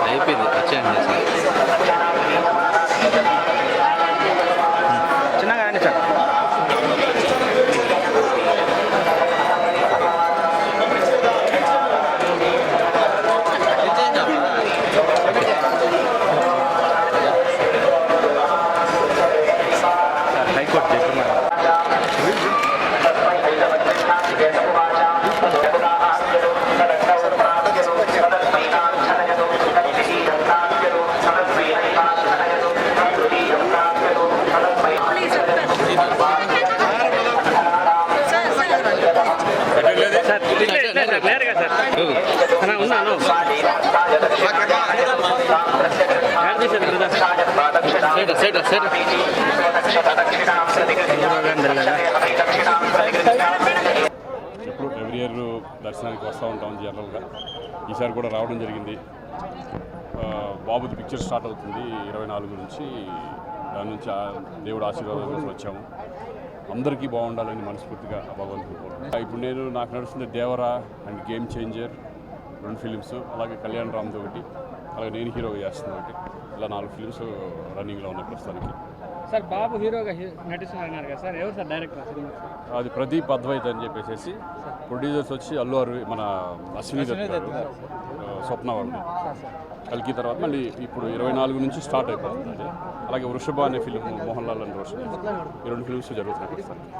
అయిపోయింది వచ్చేయండి చిన్నగా రండి సార్. హైకోర్టు చెప్తున్నారు. ఎప్పుడు ఎవ్రీ ఇయర్ దర్శనానికి వస్తూ ఉంటాం జనరల్గా. ఈసారి కూడా రావడం జరిగింది. బాబుది పిక్చర్ స్టార్ట్ అవుతుంది 24 నుంచి. దాని నుంచి దేవుడు ఆశీర్వాదం కోసం వచ్చాము. అందరికీ బాగుండాలని మనస్ఫూర్తిగా భగవంతుడు కోరుకుంటున్నాను. ఇప్పుడు నాకు నడుస్తుంది Devara and game changer 2 films, అలాగే కళ్యాణ్ రామ్ది ఒకటి, అలాగే నేను హీరోగా చేస్తున్నా ఒకటి. ఇలా 4 ఫిలిమ్స్ రన్నింగ్లో ఉన్నాయి ప్రస్తుతానికి. సార్ బాబు హీరోగా నటిస్తున్నారు కదా సార్, ఎవరు సార్ డైరెక్టర్ సినిమా? అది ప్రదీప్ అద్వైత్ అని చెప్పేసి. ప్రొడ్యూసర్స్ వచ్చి అల్లు అరవి, మన అశ్విని దత్, స్వప్న వాళ్ళు. కల్కి తర్వాత మళ్ళీ ఇప్పుడు 24 నుంచి స్టార్ట్ అయిపోతుంది అది. అలాగే వృషభ అనే ఫిలిం మోహన్ లాల్ అని రోషన్, ఈ 2 ఫిలిమ్స్ జరుగుతున్నాయి.